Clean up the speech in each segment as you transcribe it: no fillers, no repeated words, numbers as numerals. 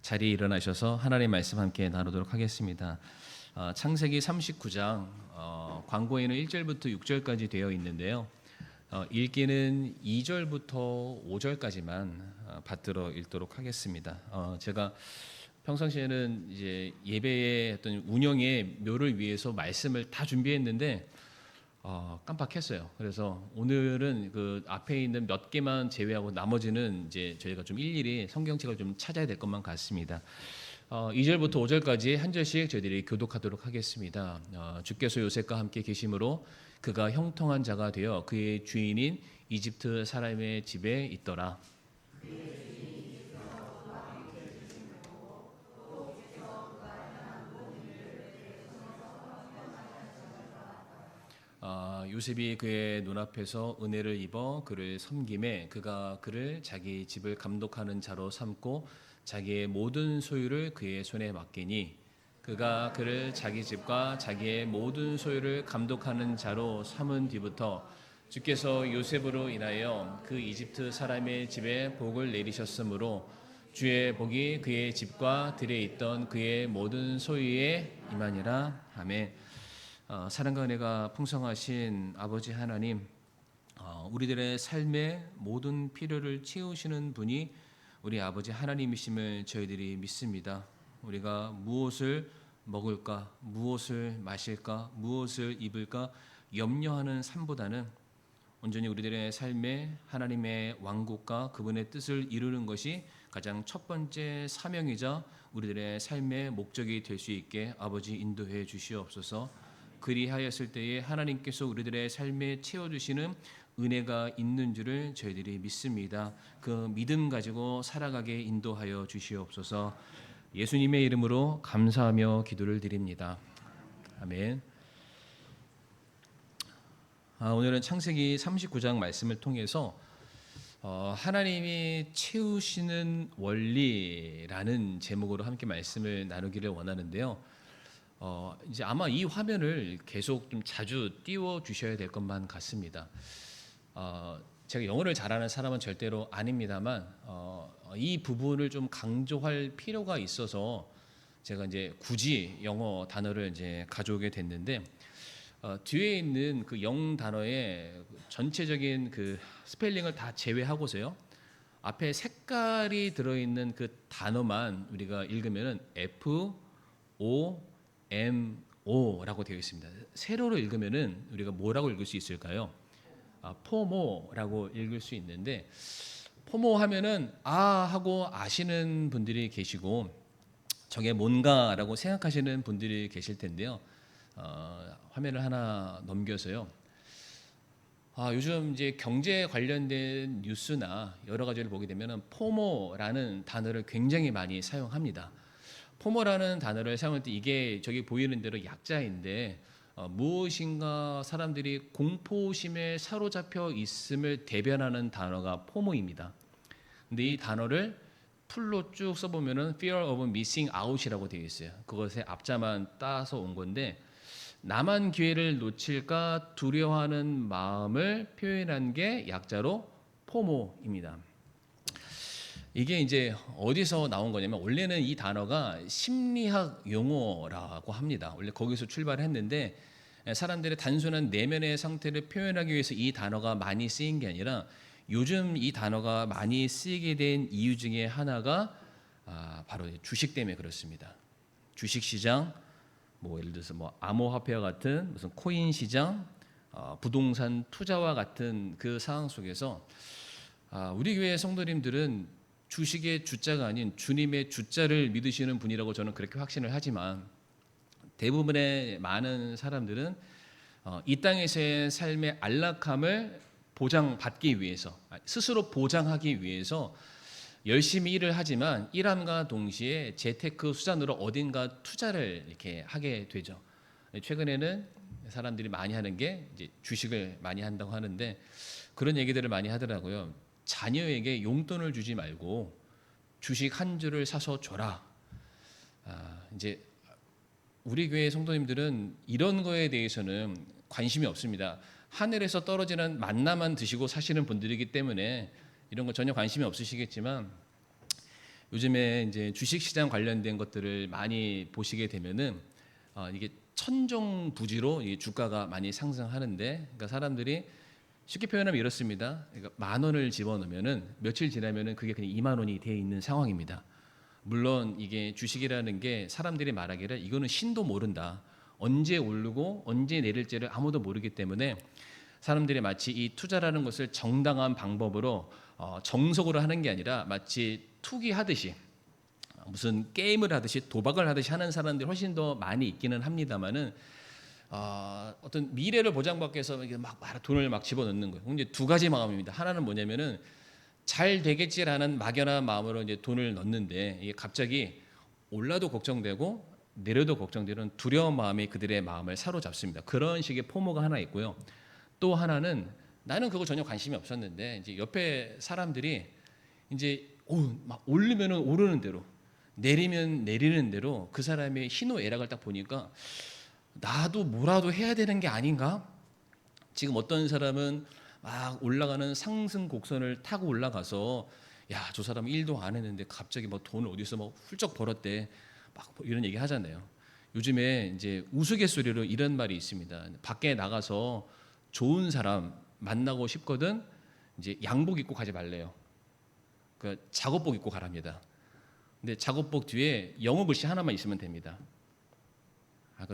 자리에 일어나셔서 하나님의 말씀 함께 나누도록 하겠습니다. 창세기 39장 광고에는 1절부터 6절까지 되어 있는데요. 읽기는 2절부터 5절까지만 받들어 읽도록 하겠습니다. 제가 평상시에는 이제 예배의 어떤 운영의 묘를 위해서 말씀을 다 준비했는데 깜빡했어요. 그래서 오늘은 그 앞에 있는 몇 개만 제외하고 나머지는 이제 저희가 좀 일일이 성경책을 좀 찾아야 될 것만 같습니다. 2절부터 5절까지 한 절씩 저희들이 교독하도록 하겠습니다. 주께서 요셉과 함께 계심으로 그가 형통한 자가 되어 그의 주인인 이집트 사람의 집에 있더라. 요셉이 그의 눈앞에서 은혜를 입어 그를 섬김에 그가 그를 자기 집을 감독하는 자로 삼고 자기의 모든 소유를 그의 손에 맡기니 그가 그를 자기 집과 자기의 모든 소유를 감독하는 자로 삼은 뒤부터 주께서 요셉으로 인하여 그 이집트 사람의 집에 복을 내리셨으므로 주의 복이 그의 집과 들에 있던 그의 모든 소유에 임하니라. 아멘. 사랑과 은혜가 풍성하신 아버지 하나님, 우리들의 삶의 모든 필요를 채우시는 분이 우리 아버지 하나님이심을 저희들이 믿습니다. 우리가 무엇을 먹을까, 무엇을 마실까, 무엇을 입을까 염려하는 삶보다는 온전히 우리들의 삶에 하나님의 왕국과 그분의 뜻을 이루는 것이 가장 첫 번째 사명이자 우리들의 삶의 목적이 될 수 있게 아버지 인도해 주시옵소서. 그리하였을 때에 하나님께서 우리들의 삶에 채워주시는 은혜가 있는 줄을 저희들이 믿습니다. 그 믿음 가지고 살아가게 인도하여 주시옵소서. 예수님의 이름으로 감사하며 기도를 드립니다. 아멘. 오늘은 창세기 39장 말씀을 통해서 하나님이 채우시는 원리라는 제목으로 함께 말씀을 나누기를 원하는데요. 이제 아마 이 화면을 계속 좀 자주 띄워 주셔야 될 것만 같습니다. 제가 영어를 잘하는 사람은 절대로 아닙니다만 이 부분을 좀 강조할 필요가 있어서 제가 이제 굳이 영어 단어를 이제 가져오게 됐는데 뒤에 있는 그 영 단어의 전체적인 그 스펠링을 다 제외하고서요. 앞에 색깔이 들어있는 그 단어만 우리가 읽으면은 FOMO라고 되어 있습니다. 세로로 읽으면은 우리가 뭐라고 읽을 수 있을까요? 포모라고 읽을 수 있는데 포모 하면은 하고 아시는 분들이 계시고 저게 뭔가라고 생각하시는 분들이 계실 텐데요. 화면을 하나 넘겨서요. 요즘 이제 경제 관련된 뉴스나 여러 가지를 보게 되면은 포모라는 단어를 굉장히 많이 사용합니다. 포모라는 단어를 사용할 때 이게 저기 보이는 대로 약자인데 무엇인가 사람들이 공포심에 사로잡혀 있음을 대변하는 단어가 포모입니다. 근데 이 단어를 풀로 쭉 써보면은 fear of missing out이라고 되어 있어요. 그것의 앞자만 따서 온 건데 나만 기회를 놓칠까 두려워하는 마음을 표현한 게 약자로 포모입니다. 이게 이제 어디서 나온 거냐면 원래는 이 단어가 심리학 용어라고 합니다. 원래 거기서 출발했는데 사람들의 단순한 내면의 상태를 표현하기 위해서 이 단어가 많이 쓰인 게 아니라 요즘 이 단어가 많이 쓰이게 된 이유 중에 하나가 바로 주식 때문에 그렇습니다. 주식 시장, 예를 들어서 암호화폐와 같은 무슨 코인 시장, 부동산 투자와 같은 그 상황 속에서 우리 교회 성도님들은 주식의 주자가 아닌 주님의 주자를 믿으시는 분이라고 저는 그렇게 확신을 하지만 대부분의 많은 사람들은 이 땅에서의 삶의 안락함을 보장받기 위해서 스스로 보장하기 위해서 열심히 일을 하지만 일함과 동시에 재테크 수단으로 어딘가 투자를 이렇게 하게 되죠. 최근에는 사람들이 많이 하는 게 이제 주식을 많이 한다고 하는데 그런 얘기들을 많이 하더라고요. 자녀에게 용돈을 주지 말고 주식 한 주를 사서 줘라. 이제 우리 교회 성도님들은 이런 거에 대해서는 관심이 없습니다. 하늘에서 떨어지는 만나만 드시고 사시는 분들이기 때문에 이런 거 전혀 관심이 없으시겠지만 요즘에 이제 주식시장 관련된 것들을 많이 보시게 되면은 이게 천정부지로 이 주가가 많이 상승하는데, 그러니까 사람들이 쉽게 표현하면 이렇습니다. 그러니까 10,000원을 집어넣으면은 며칠 지나면은 그게 그냥 20,000원이 돼 있는 상황입니다. 물론 이게 주식이라는 게 사람들이 말하기를 이거는 신도 모른다. 언제 오르고 언제 내릴지를 아무도 모르기 때문에 사람들이 마치 이 투자라는 것을 정당한 방법으로 정석으로 하는 게 아니라 마치 투기하듯이, 무슨 게임을 하듯이 도박을 하듯이 하는 사람들이 훨씬 더 많이 있기는 합니다만은 어떤 미래를 보장받기 위해서 막 돈을 막 집어넣는 거예요. 이제 두 가지 마음입니다. 하나는 뭐냐면은 잘 되겠지라는 막연한 마음으로 이제 돈을 넣는데, 이게 갑자기 올라도 걱정되고 내려도 걱정되는 두려운 마음이 그들의 마음을 사로잡습니다. 그런 식의 포모가 하나 있고요. 또 하나는 나는 그거 전혀 관심이 없었는데 이제 옆에 사람들이 이제 막 오르면은 오르는 대로, 내리면 내리는 대로 그 사람의 희노애락을 딱 보니까 나도 뭐라도 해야 되는 게 아닌가? 지금 어떤 사람은 막 올라가는 상승 곡선을 타고 올라가서 야, 저 사람 일도 안 했는데 갑자기 막 돈을 어디서 막 훌쩍 벌었대, 막 이런 얘기 하잖아요. 요즘에 이제 우스갯소리로 이런 말이 있습니다. 밖에 나가서 좋은 사람 만나고 싶거든 이제 양복 입고 가지 말래요. 그 작업복 입고 가랍니다. 근데 작업복 뒤에 영어 글씨 하나만 있으면 됩니다.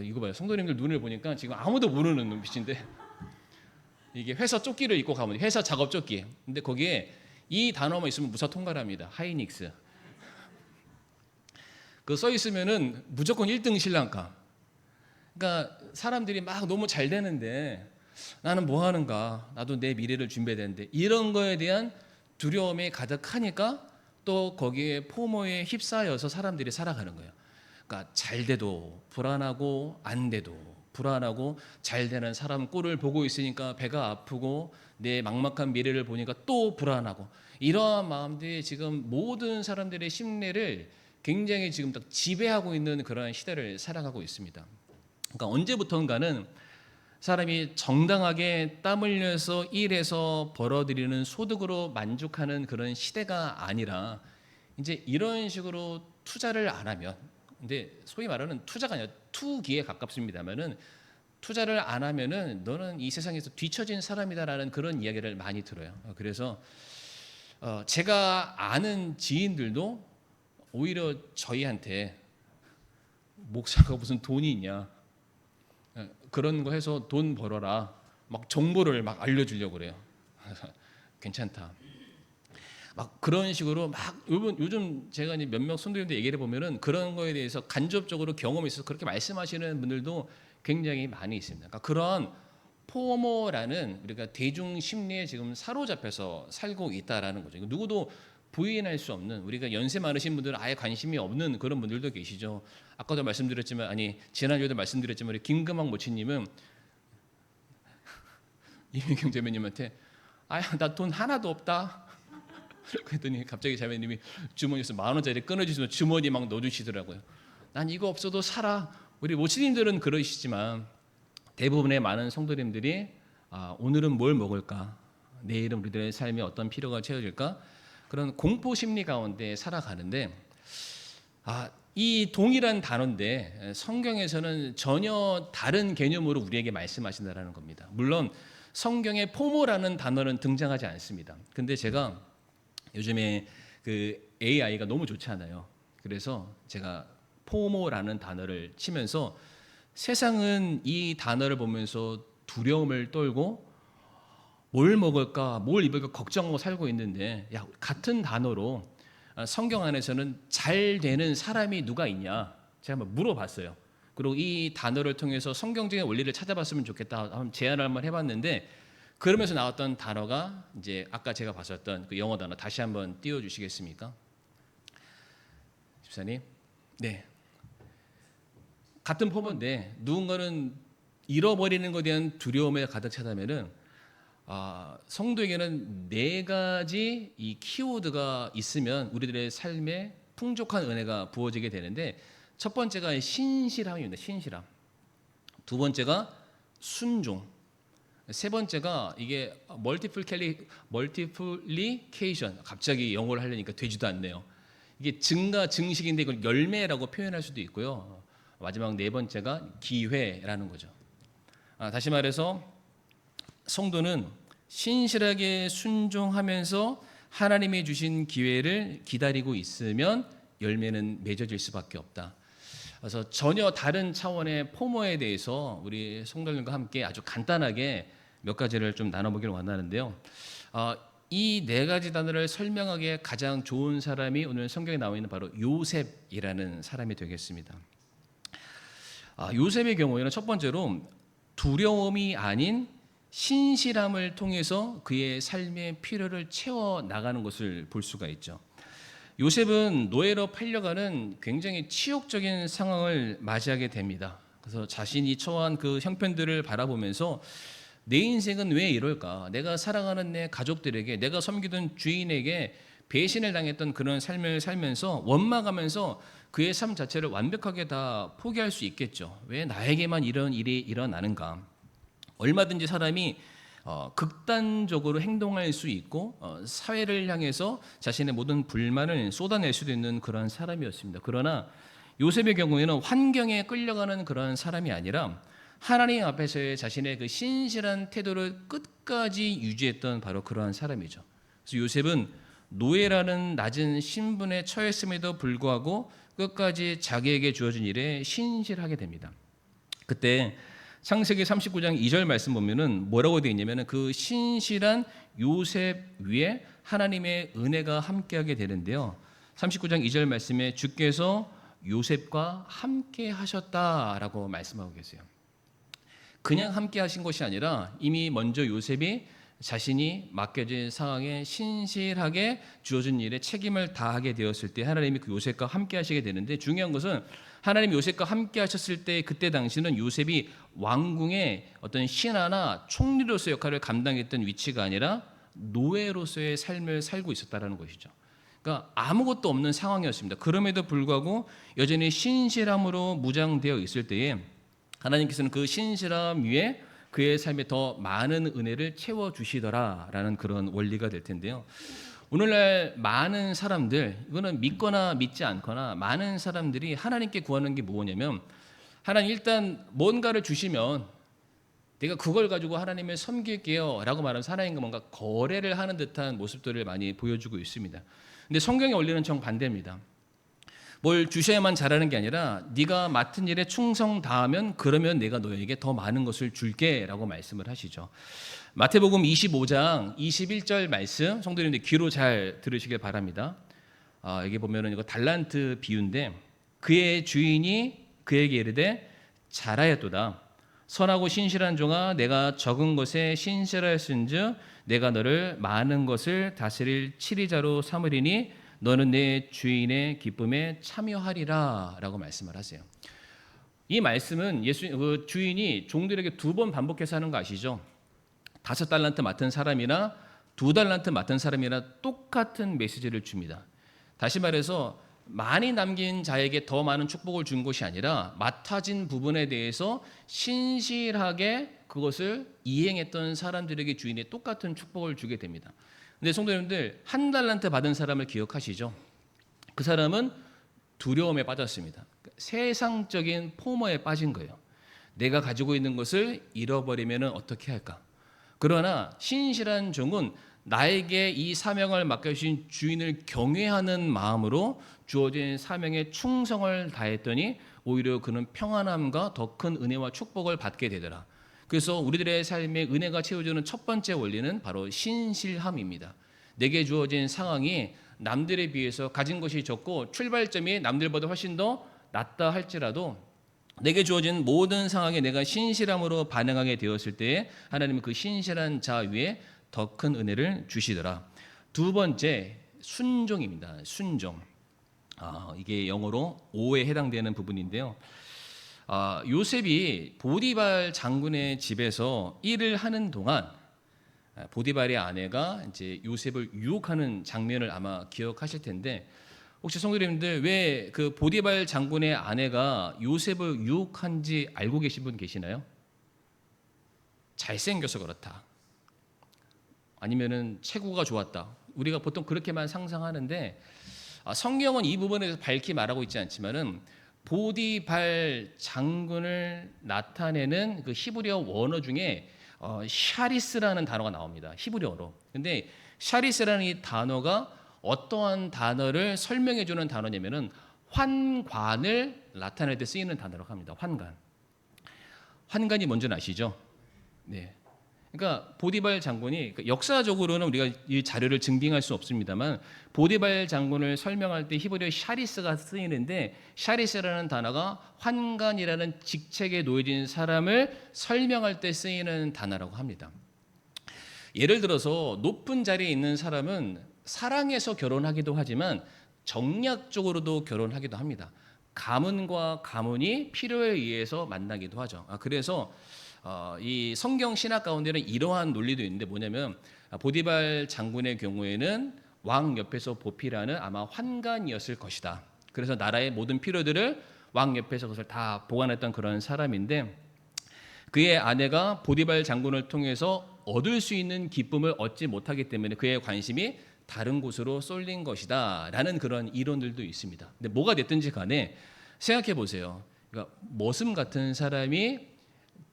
이거 봐요. 성도님들 눈을 보니까 지금 아무도 모르는 눈빛인데 이게 회사 조끼를 입고 가면 회사 작업 조끼. 근데 거기에 이 단어만 있으면 무사 통과합니다. 하이닉스. 그 써 있으면은 무조건 1등 신랑감. 그러니까 사람들이 막 너무 잘 되는데 나는 뭐 하는가? 나도 내 미래를 준비해야 되는데, 이런 거에 대한 두려움이 가득하니까 또 거기에 포모에 휩싸여서 사람들이 살아가는 거예요. 그러니까 잘 돼도 불안하고 안 돼도 불안하고, 잘 되는 사람 꼴을 보고 있으니까 배가 아프고 내 막막한 미래를 보니까 또 불안하고, 이러한 마음들이 지금 모든 사람들의 심리를 굉장히 지금 딱 지배하고 있는 그러한 시대를 살아가고 있습니다. 그러니까 언제부턴가는 사람이 정당하게 땀 흘려서 일해서 벌어들이는 소득으로 만족하는 그런 시대가 아니라 이제 이런 식으로 투자를 안 하면, 근데 소위 말하는 투자가 아니라 투기에 가깝습니다만은, 투자를 안 하면은 너는 이 세상에서 뒤처진 사람이다라는 그런 이야기를 많이 들어요. 그래서 제가 아는 지인들도 오히려 저희한테 목사가 무슨 돈이 있냐, 그런 거 해서 돈 벌어라, 막 정보를 막 알려주려고 그래요. 괜찮다. 막 그런 식으로 막 요즘 제가 이제 몇몇 선도님들 얘기를 보면은 그런 거에 대해서 간접적으로 경험이 있어서 그렇게 말씀하시는 분들도 굉장히 많이 있습니다. 그러니까 그런 포모라는 우리가 대중 심리에 지금 사로잡혀서 살고 있다라는 거죠. 누구도 부인할 수 없는, 우리가 연세 많으신 분들은 아예 관심이 없는 그런 분들도 계시죠. 아까도 말씀드렸지만, 지난주에도 말씀드렸지만, 우리 김금학 모치님은 이민경 자매님한테 나 돈 하나도 없다. 그랬더니 갑자기 자매님이 주머니에서 10,000원짜리 끊어주시면 주머니 막 넣어주시더라고요. 난 이거 없어도 살아. 우리 모치님들은 그러시지만 대부분의 많은 성도님들이 오늘은 뭘 먹을까? 내일은 우리들의 삶에 어떤 필요가 채워질까? 그런 공포 심리 가운데 살아가는데, 이 동일한 단어인데 성경에서는 전혀 다른 개념으로 우리에게 말씀하신다는 겁니다. 물론 성경에 포모라는 단어는 등장하지 않습니다. 근데 제가 요즘에 그 AI가 너무 좋지 않아요. 그래서 제가 포모라는 단어를 치면서 세상은 이 단어를 보면서 두려움을 떨고 뭘 먹을까, 뭘 입을까 걱정하고 살고 있는데, 같은 단어로 성경 안에서는 잘 되는 사람이 누가 있냐 제가 한번 물어봤어요. 그리고 이 단어를 통해서 성경적인 원리를 찾아봤으면 좋겠다 한번 제안을 한번 해봤는데, 그러면서 나왔던 단어가 이제 아까 제가 봤었던 그 영어 단어 다시 한번 띄워주시겠습니까? 집사님, 네. 같은 포모인데 누군가는 잃어버리는 것에 대한 두려움에 가득 차다면은 성도에게는 4가지 이 키워드가 있으면 우리들의 삶에 풍족한 은혜가 부어지게 되는데, 첫 번째가 신실함입니다. 신실함. 두 번째가 순종. 세 번째가 이게 멀티플리케이션. 갑자기 영어를 하려니까 되지도 않네요. 이게 증가 증식인데 이걸 열매라고 표현할 수도 있고요. 마지막 네 번째가 기회라는 거죠. 다시 말해서 성도는 신실하게 순종하면서 하나님이 주신 기회를 기다리고 있으면 열매는 맺어질 수밖에 없다. 그래서 전혀 다른 차원의 포모에 대해서 우리 성도님과 함께 아주 간단하게 몇 가지를 좀 나눠보기를 원하는데요. 이 네 가지 단어를 설명하기에 가장 좋은 사람이 오늘 성경에 나와 있는 바로 요셉이라는 사람이 되겠습니다. 요셉의 경우에는 첫 번째로 두려움이 아닌 신실함을 통해서 그의 삶의 필요를 채워 나가는 것을 볼 수가 있죠. 요셉은 노예로 팔려가는 굉장히 치욕적인 상황을 맞이하게 됩니다. 그래서 자신이 처한 그 형편들을 바라보면서 내 인생은 왜 이럴까? 내가 사랑하는 내 가족들에게, 내가 섬기던 주인에게 배신을 당했던 그런 삶을 살면서 원망하면서 그의 삶 자체를 완벽하게 다 포기할 수 있겠죠. 왜 나에게만 이런 일이 일어나는가? 얼마든지 사람이 극단적으로 행동할 수 있고 사회를 향해서 자신의 모든 불만을 쏟아낼 수도 있는 그런 사람이었습니다. 그러나 요셉의 경우에는 환경에 끌려가는 그런 사람이 아니라 하나님 앞에서의 자신의 그 신실한 태도를 끝까지 유지했던 바로 그러한 사람이죠. 그래서 요셉은 노예라는 낮은 신분에 처했음에도 불구하고 끝까지 자기에게 주어진 일에 신실하게 됩니다. 그때 창세기 39장 2절 말씀 보면은 뭐라고 되어 있냐면은 그 신실한 요셉 위에 하나님의 은혜가 함께하게 되는데요. 39장 2절 말씀에 주께서 요셉과 함께 하셨다라고 말씀하고 계세요. 그냥 함께 하신 것이 아니라 이미 먼저 요셉이 자신이 맡겨진 상황에 신실하게 주어진 일에 책임을 다하게 되었을 때 하나님이 그 요셉과 함께 하시게 되는데, 중요한 것은 하나님이 요셉과 함께 하셨을 때 그때 당시는 요셉이 왕궁의 어떤 신하나 총리로서의 역할을 감당했던 위치가 아니라 노예로서의 삶을 살고 있었다는 것이죠. 그러니까 아무것도 없는 상황이었습니다. 그럼에도 불구하고 여전히 신실함으로 무장되어 있을 때에 하나님께서는 그 신실함 위에 그의 삶에 더 많은 은혜를 채워주시더라라는 그런 원리가 될 텐데요. 오늘날 많은 사람들, 이거는 믿거나 믿지 않거나 많은 사람들이 하나님께 구하는 게 뭐냐면, 하나님 일단 뭔가를 주시면 내가 그걸 가지고 하나님을 섬길게요 라고 말하면서 하나님과 뭔가 거래를 하는 듯한 모습들을 많이 보여주고 있습니다. 근데 성경의 원리는 정반대입니다. 뭘 주셔야만 잘하는 게 아니라 네가 맡은 일에 충성 다하면 그러면 내가 너에게 더 많은 것을 줄게 라고 말씀을 하시죠. 마태복음 25장 21절 말씀, 성도님들 귀로 잘 들으시길 바랍니다. 여기 보면은 이거 달란트 비유인데, 그의 주인이 그에게 이르되 잘하였도다. 선하고 신실한 종아, 내가 적은 것에 신실하였은즉 내가 너를 많은 것을 다스릴 치리자로 삼으리니 너는 내 주인의 기쁨에 참여하리라 라고 말씀을 하세요. 이 말씀은 그 주인이 종들에게 2번 반복해서 하는 거 아시죠? 5달란트 맡은 사람이나 2달란트 맡은 사람이나 똑같은 메시지를 줍니다. 다시 말해서 많이 남긴 자에게 더 많은 축복을 준 것이 아니라 맡아진 부분에 대해서 신실하게 그것을 이행했던 사람들에게 주인이 똑같은 축복을 주게 됩니다. 근데 성도님들, 1달란트 받은 사람을 기억하시죠? 그 사람은 두려움에 빠졌습니다. 세상적인 포모에 빠진 거예요. 내가 가지고 있는 것을 잃어버리면 어떻게 할까? 그러나 신실한 종은 나에게 이 사명을 맡겨주신 주인을 경외하는 마음으로 주어진 사명에 충성을 다했더니 오히려 그는 평안함과 더 큰 은혜와 축복을 받게 되더라. 그래서 우리들의 삶에 은혜가 채워주는 첫 번째 원리는 바로 신실함입니다. 내게 주어진 상황이 남들에 비해서 가진 것이 적고 출발점이 남들보다 훨씬 더 낮다 할지라도 내게 주어진 모든 상황에 내가 신실함으로 반응하게 되었을 때에 하나님은 그 신실한 자 위에 더 큰 은혜를 주시더라. 2번째, 순종입니다. 순종. 이게 영어로 오에 해당되는 부분인데요. 요셉이 보디발 장군의 집에서 일을 하는 동안 보디발의 아내가 이제 요셉을 유혹하는 장면을 아마 기억하실 텐데, 혹시 성도님들 왜 그 보디발 장군의 아내가 요셉을 유혹한지 알고 계신 분 계시나요? 잘생겨서 그렇다. 아니면은 체구가 좋았다. 우리가 보통 그렇게만 상상하는데 성경은 이 부분에서 밝히 말하고 있지 않지만은 보디발 장군을 나타내는 그 히브리어 원어 중에 샤리스라는 단어가 나옵니다. 히브리어로. 근데 샤리스라는 이 단어가 어떠한 단어를 설명해 주는 단어냐면은 환관을 나타낼 때 쓰이는 단어라고 합니다. 환관. 환관이 뭔지는 아시죠? 네. 그러니까 보디발 장군이 역사적으로는 우리가 이 자료를 증빙할 수 없습니다만 보디발 장군을 설명할 때 히브리어 샤리스가 쓰이는데 샤리스라는 단어가 환관이라는 직책에 놓여진 사람을 설명할 때 쓰이는 단어라고 합니다. 예를 들어서 높은 자리에 있는 사람은 사랑해서 결혼하기도 하지만 정략적으로도 결혼하기도 합니다. 가문과 가문이 필요에 의해서 만나기도 하죠. 그래서 이 성경 신학 가운데는 이러한 논리도 있는데 뭐냐면 보디발 장군의 경우에는 왕 옆에서 보필하는 아마 환관이었을 것이다. 그래서 나라의 모든 필요들을 왕 옆에서 그것을 다 보관했던 그런 사람인데 그의 아내가 보디발 장군을 통해서 얻을 수 있는 기쁨을 얻지 못하기 때문에 그의 관심이 다른 곳으로 쏠린 것이다 라는 그런 이론들도 있습니다. 근데 뭐가 됐든지 간에 생각해 보세요. 그러니까 머슴 같은 사람이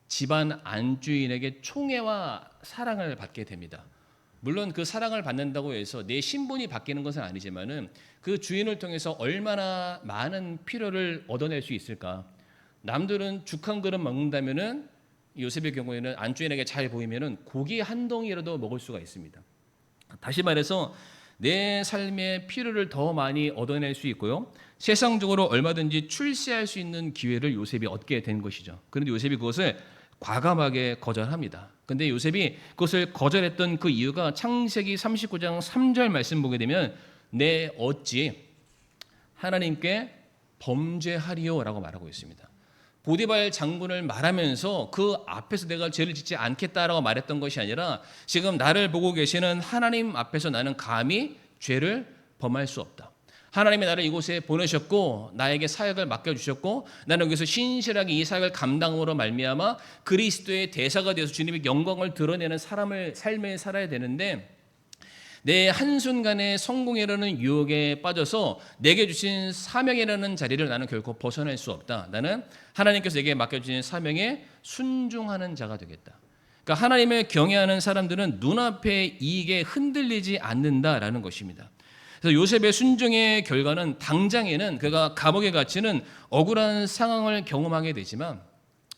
집안 안주인에게 총애와 사랑을 받게 됩니다. 물론 그 사랑을 받는다고 해서 내 신분이 바뀌는 것은 아니지만은 그 주인을 통해서 얼마나 많은 필요를 얻어낼 수 있을까. 남들은 죽 한 그릇 먹는다면은 요셉의 경우에는 안주인에게 잘 보이면은 고기 한 덩이라도 먹을 수가 있습니다. 다시 말해서 내 삶의 필요를 더 많이 얻어낼 수 있고요. 세상적으로 얼마든지 출세할 수 있는 기회를 요셉이 얻게 된 것이죠. 그런데 요셉이 그것을 과감하게 거절합니다. 근데 요셉이 그것을 거절했던 그 이유가 창세기 39장 3절 말씀 보게 되면 내 어찌 하나님께 범죄하리요라고 말하고 있습니다. 보디발 장군을 말하면서 그 앞에서 내가 죄를 짓지 않겠다라고 말했던 것이 아니라 지금 나를 보고 계시는 하나님 앞에서 나는 감히 죄를 범할 수 없다. 하나님이 나를 이곳에 보내셨고 나에게 사역을 맡겨주셨고 나는 여기서 신실하게 이 사역을 감당으로 말미암아 그리스도의 대사가 되어서 주님의 영광을 드러내는 삶을 살아야 되는데 내 한순간의 성공이라는 유혹에 빠져서 내게 주신 사명이라는 자리를 나는 결코 벗어날 수 없다. 나는 하나님께서 내게 맡겨주신 사명에 순종하는 자가 되겠다. 그러니까 하나님을 경외하는 사람들은 눈앞의 이익에 흔들리지 않는다라는 것입니다. 그래서 요셉의 순종의 결과는 당장에는 그가 감옥에 갇히는 억울한 상황을 경험하게 되지만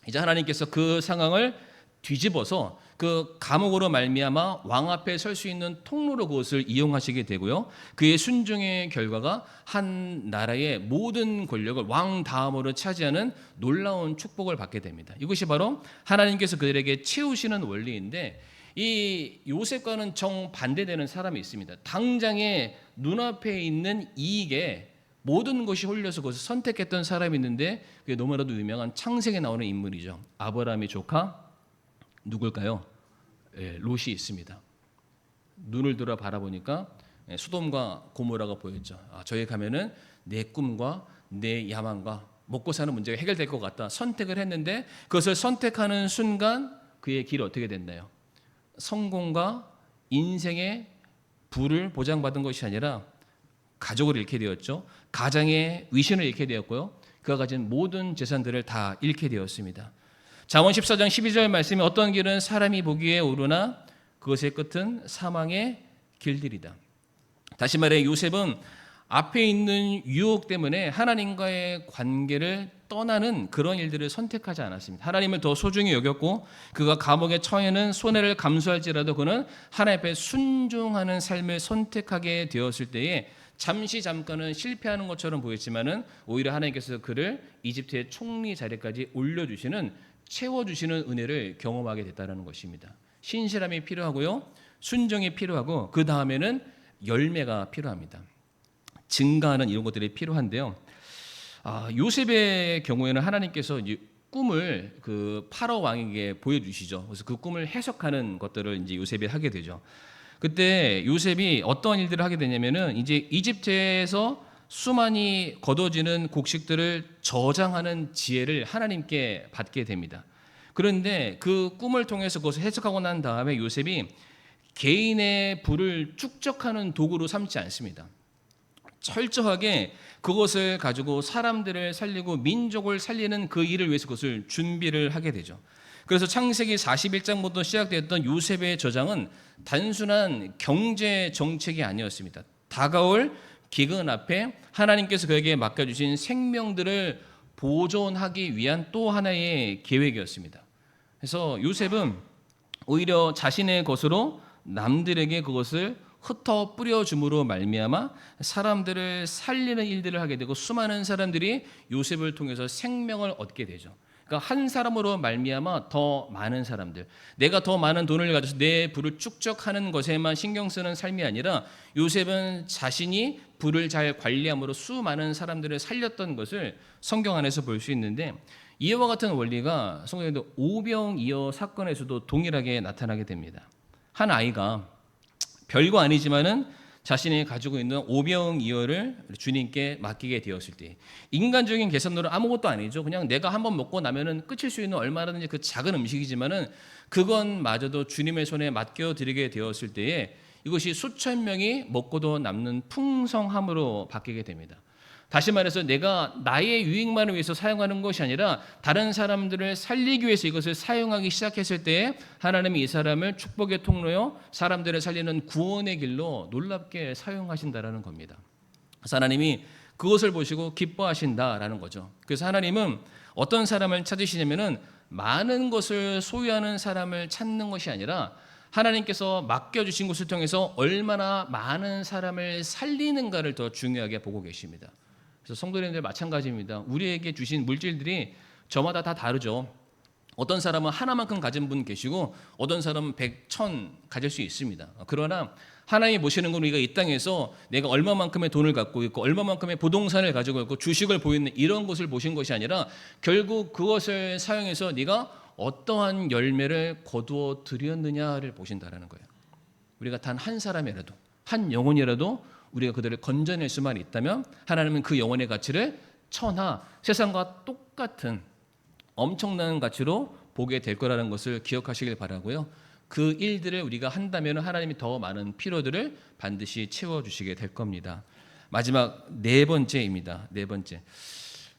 이제 하나님께서 그 상황을 뒤집어서 그 감옥으로 말미암아 왕 앞에 설 수 있는 통로로 그것을 이용하시게 되고요. 그의 순종의 결과가 한 나라의 모든 권력을 왕 다음으로 차지하는 놀라운 축복을 받게 됩니다. 이것이 바로 하나님께서 그들에게 채우시는 원리인데 이 요셉과는 정반대되는 사람이 있습니다. 당장에 눈앞에 있는 이익에 모든 것이 홀려서 그것을 선택했던 사람이 있는데 그게 너무나도 유명한 창세기에 나오는 인물이죠. 아브라함의 조카 누굴까요? 롯이 있습니다. 눈을 들어 바라보니까 소돔과 고모라가 보였죠. 저기 가면은 내 꿈과 내 야망과 먹고 사는 문제가 해결될 것 같다. 선택을 했는데 그것을 선택하는 순간 그의 길이 어떻게 됐나요? 성공과 인생의 부를 보장받은 것이 아니라 가족을 잃게 되었죠. 가장의 위신을 잃게 되었고요. 그가 가진 모든 재산들을 다 잃게 되었습니다. 잠언 14장 12절 말씀이 어떤 길은 사람이 보기에 오르나 그것의 끝은 사망의 길들이다. 다시 말해 요셉은 앞에 있는 유혹 때문에 하나님과의 관계를 떠나는 그런 일들을 선택하지 않았습니다. 하나님을 더 소중히 여겼고 그가 감옥에 처해는 손해를 감수할지라도 그는 하나님 앞에 순종하는 삶을 선택하게 되었을 때에 잠깐은 실패하는 것처럼 보였지만은 오히려 하나님께서 그를 이집트의 총리 자리까지 올려주시는 채워주시는 은혜를 경험하게 됐다는 것입니다. 신실함이 필요하고요. 순종이 필요하고 그 다음에는 열매가 필요합니다. 증가하는 이런 것들이 필요한데요. 요셉의 경우에는 하나님께서 이제 꿈을 그 파라오 왕에게 보여주시죠. 그래서 그 꿈을 해석하는 것들을 이제 요셉이 하게 되죠. 그때 요셉이 어떤 일들을 하게 되냐면은 이제 이집트에서 수많이 거둬지는 곡식들을 저장하는 지혜를 하나님께 받게 됩니다. 그런데 그 꿈을 통해서 그것을 해석하고 난 다음에 요셉이 개인의 부를 축적하는 도구로 삼지 않습니다. 철저하게 그것을 가지고 사람들을 살리고 민족을 살리는 그 일을 위해서 그것을 준비를 하게 되죠. 그래서 창세기 41장부터 시작되었던 요셉의 저장은 단순한 경제 정책이 아니었습니다. 다가올 기근 앞에 하나님께서 그에게 맡겨주신 생명들을 보존하기 위한 또 하나의 계획이었습니다. 그래서 요셉은 오히려 자신의 것으로 남들에게 그것을 흩어 뿌려줌으로 말미암아 사람들을 살리는 일들을 하게 되고 수많은 사람들이 요셉을 통해서 생명을 얻게 되죠. 그러니까 한 사람으로 말미암아 더 많은 사람들, 내가 더 많은 돈을 가져서 내 부를 축적하는 것에만 신경 쓰는 삶이 아니라 요셉은 자신이 부를 잘 관리함으로 수많은 사람들을 살렸던 것을 성경 안에서 볼 수 있는데, 이와 같은 원리가 성경에도 오병이어 사건에서도 동일하게 나타나게 됩니다. 한 아이가 별거 아니지만은 자신이 가지고 있는 오병이어를 주님께 맡기게 되었을 때, 인간적인 계산으로 아무것도 아니죠. 그냥 내가 한번 먹고 나면은 끝일 수 있는 얼마든지 그 작은 음식이지만은 그것마저도 주님의 손에 맡겨 드리게 되었을 때에 이것이 수천 명이 먹고도 남는 풍성함으로 바뀌게 됩니다. 다시 말해서 내가 나의 유익만을 위해서 사용하는 것이 아니라 다른 사람들을 살리기 위해서 이것을 사용하기 시작했을 때에 하나님이 이 사람을 축복의 통로요, 사람들을 살리는 구원의 길로 놀랍게 사용하신다라는 겁니다. 그래서 하나님이 그것을 보시고 기뻐하신다라는 거죠. 그래서 하나님은 어떤 사람을 찾으시냐면은 많은 것을 소유하는 사람을 찾는 것이 아니라 하나님께서 맡겨주신 것을 통해서 얼마나 많은 사람을 살리는가를 더 중요하게 보고 계십니다. 그래서 성도님들 마찬가지입니다. 우리에게 주신 물질들이 저마다 다 다르죠. 어떤 사람은 하나만큼 가진 분 계시고 어떤 사람은 100, 1000 가질 수 있습니다. 그러나 하나님이 보시는 건 우리가 이 땅에서 내가 얼마만큼의 돈을 갖고 있고 얼마만큼의 부동산을 가지고 있고 주식을 보이는 이런 것을 보신 것이 아니라 결국 그것을 사용해서 네가 어떠한 열매를 거두어 드렸느냐를 보신다라는 거예요. 우리가 단 한 사람이라도, 한 영혼이라도 우리가 그들을 건져낼 수만 있다면 하나님은 그 영혼의 가치를 천하, 세상과 똑같은 엄청난 가치로 보게 될 거라는 것을 기억하시길 바라고요. 그 일들을 우리가 한다면 하나님이 더 많은 필요들을 반드시 채워주시게 될 겁니다. 마지막 네 번째입니다. 네 번째.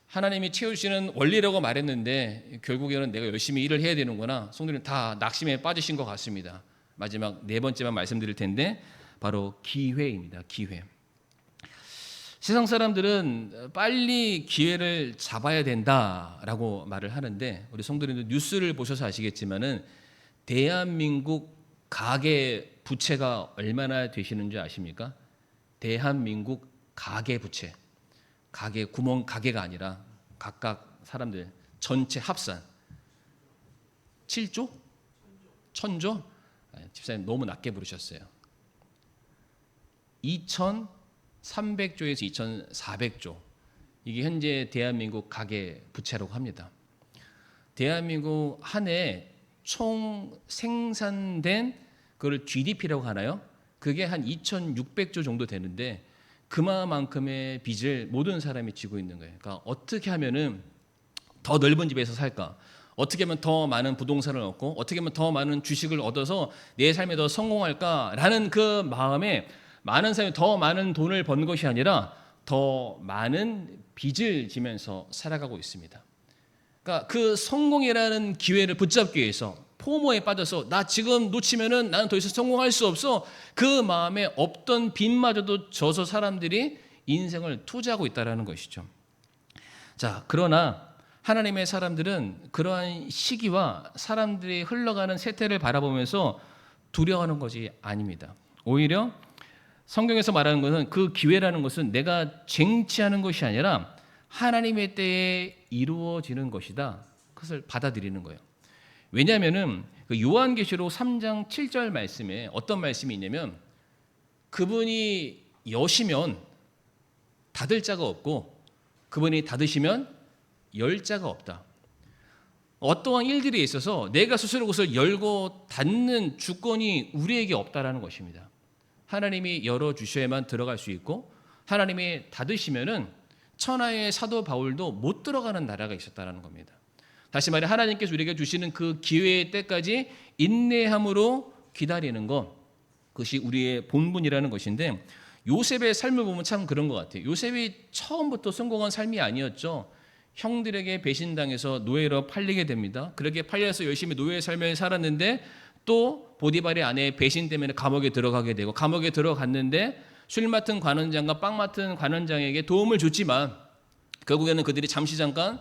하나님이 채우시는 원리라고 말했는데 결국에는 내가 열심히 일을 해야 되는구나. 성도님 다 낙심에 빠지신 것 같습니다. 마지막 네 번째만 말씀드릴 텐데 바로 기회입니다. 기회. 세상 사람들은 빨리 기회를 잡아야 된다라고 말을 하는데 우리 성도님들 뉴스를 보셔서 아시겠지만은 대한민국 가계 부채가 얼마나 되시는 줄 아십니까? 대한민국 가계 부채. 가계 구멍 가계가 아니라 각각 사람들 전체 합산 7조? 1000조? 집사님 너무 낮게 부르셨어요. 2300조에서 2400조. 이게 현재 대한민국 가계 부채라고 합니다. 대한민국 한 해 총 생산된 그걸 GDP라고 하나요? 그게 한 2600조 정도 되는데 그만큼의 빚을 모든 사람이 지고 있는 거예요. 그러니까 어떻게 하면은 더 넓은 집에서 살까? 어떻게 하면 더 많은 부동산을 얻고 어떻게 하면 더 많은 주식을 얻어서 내 삶에 더 성공할까라는 그 마음에 많은 사람이 더 많은 돈을 번 것이 아니라 더 많은 빚을 지면서 살아가고 있습니다. 그러니까 그 성공이라는 기회를 붙잡기 위해서 포모에 빠져서 나 지금 놓치면은 나는 더 이상 성공할 수 없어. 그 마음에 없던 빚마저도 져서 사람들이 인생을 투자하고 있다라는 것이죠. 자, 그러나 하나님의 사람들은 그러한 시기와 사람들이 흘러가는 세태를 바라보면서 두려워하는 것이 아닙니다. 오히려 성경에서 말하는 것은 그 기회라는 것은 내가 쟁취하는 것이 아니라 하나님의 때에 이루어지는 것이다. 그것을 받아들이는 거예요. 왜냐하면은 그 요한계시록 3장 7절 말씀에 어떤 말씀이 있냐면 그분이 여시면 닫을 자가 없고 그분이 닫으시면 열 자가 없다. 어떠한 일들에 있어서 내가 스스로 그것을 열고 닫는 주권이 우리에게 없다라는 것입니다. 하나님이 열어주셔야만 들어갈 수 있고 하나님이 닫으시면은 천하의 사도 바울도 못 들어가는 나라가 있었다라는 겁니다. 다시 말해 하나님께서 우리에게 주시는 그 기회의 때까지 인내함으로 기다리는 것, 그것이 우리의 본분이라는 것인데 요셉의 삶을 보면 참 그런 것 같아요. 요셉이 처음부터 성공한 삶이 아니었죠. 형들에게 배신당해서 노예로 팔리게 됩니다. 그렇게 팔려서 열심히 노예 삶을 살았는데 또 보디발의 아내 배신 때문에 감옥에 들어가게 되고, 감옥에 들어갔는데 술 맡은 관원장과 빵 맡은 관원장에게 도움을 줬지만 결국에는 그들이 잠시 잠깐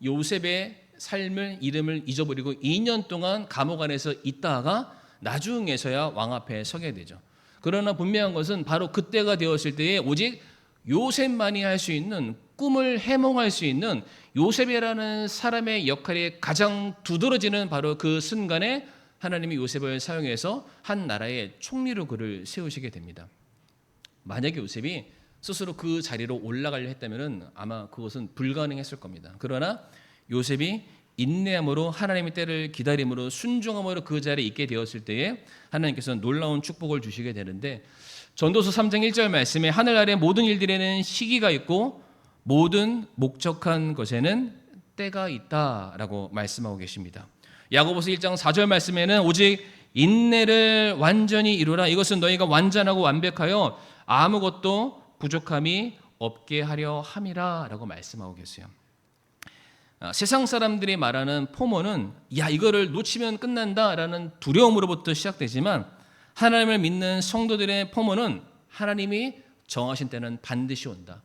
요셉의 삶을, 이름을 잊어버리고 2년 동안 감옥 안에서 있다가 나중에서야 왕 앞에 서게 되죠. 그러나 분명한 것은 바로 그때가 되었을 때에 오직 요셉만이 할 수 있는, 꿈을 해몽할 수 있는 요셉이라는 사람의 역할이 가장 두드러지는 바로 그 순간에 하나님이 요셉을 사용해서 한 나라의 총리로 그를 세우시게 됩니다. 만약에 요셉이 스스로 그 자리로 올라가려 했다면 아마 그것은 불가능했을 겁니다. 그러나 요셉이 인내함으로, 하나님의 때를 기다림으로, 순종함으로 그 자리에 있게 되었을 때에 하나님께서는 놀라운 축복을 주시게 되는데, 전도서 3장 1절 말씀에 하늘 아래 모든 일들에는 시기가 있고 모든 목적한 것에는 때가 있다라고 말씀하고 계십니다. 야고보서 1장 4절 말씀에는 오직 인내를 완전히 이루라, 이것은 너희가 완전하고 완벽하여 아무것도 부족함이 없게 하려 함이라 라고 말씀하고 계세요. 세상 사람들이 말하는 포모는 야, 이거를 놓치면 끝난다라는 두려움으로부터 시작되지만, 하나님을 믿는 성도들의 포모는 하나님이 정하신 때는 반드시 온다.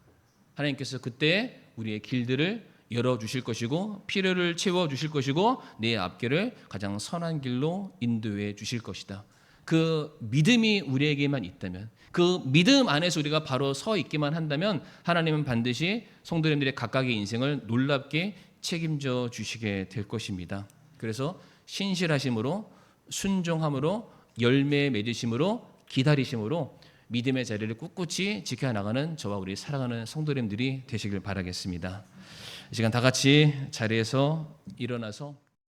하나님께서 그때 우리의 길들을 열어주실 것이고 필요를 채워주실 것이고 내 앞길을 가장 선한 길로 인도해 주실 것이다. 그 믿음이 우리에게만 있다면, 그 믿음 안에서 우리가 바로 서 있기만 한다면 하나님은 반드시 성도님들의 각각의 인생을 놀랍게 책임져 주시게 될 것입니다. 그래서 신실하심으로, 순종함으로, 열매 맺으심으로, 기다리심으로 믿음의 자리를 꿋꿋이 지켜나가는 저와 우리 사랑하는 성도님들이 되시길 바라겠습니다. 이 시간 다 같이 자리에서 일어나서